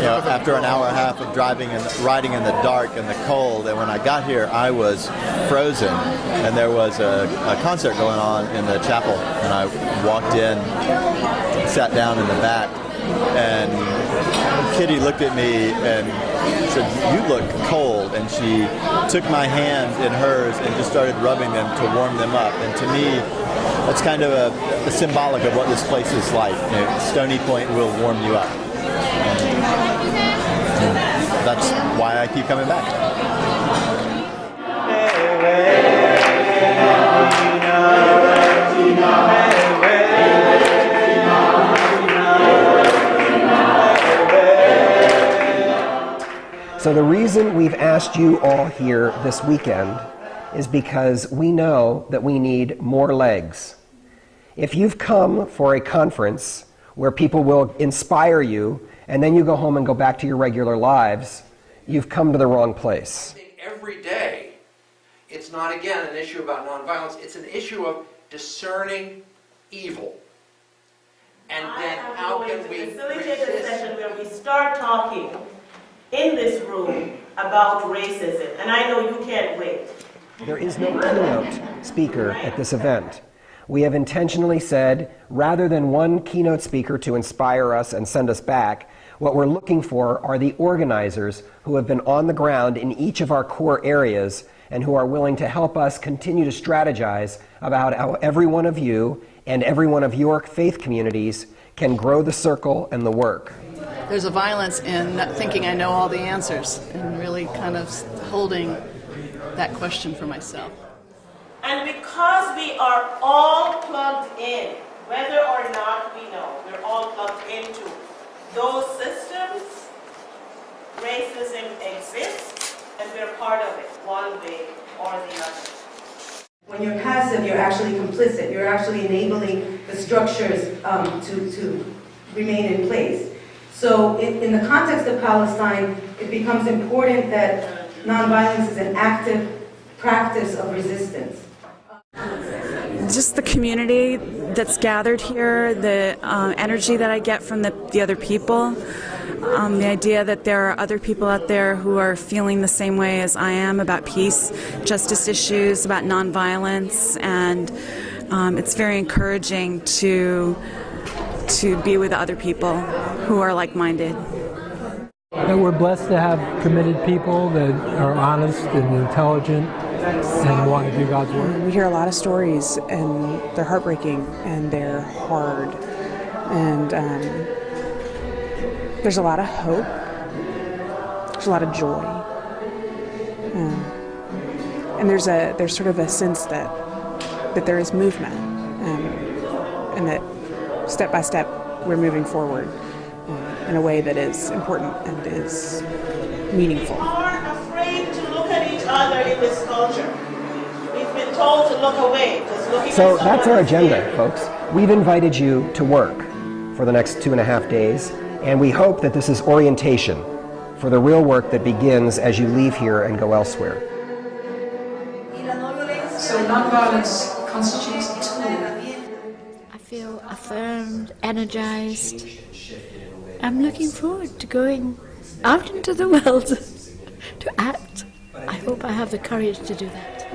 after an hour and a half of driving and riding in the dark and the cold. And when I got here, I was frozen. And there was a concert going on in the chapel. And I walked in, sat down in the back, and Kitty looked at me and said, "You look cold." And she took my hand in hers and just started rubbing them to warm them up. And to me, that's kind of a symbolic of what this place is like. Stony Point will warm you up. And that's why I keep coming back. So the reason we've asked you all here this weekend is because we know that we need more legs. If you've come for a conference where people will inspire you and then you go home and go back to your regular lives, you've come to the wrong place. I think every day, it's not, again, an issue about nonviolence, it's an issue of discerning evil. And then how can we facilitate a session where we start talking in this room about racism, and I know you can't wait. There is no keynote speaker at this event. We have intentionally said, rather than one keynote speaker to inspire us and send us back, what we're looking for are the organizers who have been on the ground in each of our core areas and who are willing to help us continue to strategize about how every one of you and every one of your faith communities can grow the circle and the work. There's a violence in not thinking I know all the answers and really kind of holding that question for myself. And because we are all plugged in, whether or not we know, we're all plugged into those systems, racism exists, and we're part of it, one way or the other. When you're passive, you're actually complicit. You're actually enabling the structures to remain in place. So in the context of Palestine, it becomes important that nonviolence is an active practice of resistance. Just the community that's gathered here, the energy that I get from the other people, the idea that there are other people out there who are feeling the same way as I am about peace, justice issues, about nonviolence, and it's very encouraging to be with other people who are like-minded. That we're blessed to have committed people that are honest and intelligent and want to do God's work. We hear a lot of stories, and they're heartbreaking and they're hard, and there's a lot of hope, there's a lot of joy, and there's sort of a sense that there is movement, and that step by step we're moving forward in a way that is important and is meaningful. We are afraid to look at each other in this culture. We've been told to look away. So that's our agenda, folks. We've invited you to work for the next 2.5 days, and we hope that this is orientation for the real work that begins as you leave here and go elsewhere. So nonviolence constitutes a tool. I feel affirmed, energized. I'm looking forward to going out into the world to act. I hope I have the courage to do that.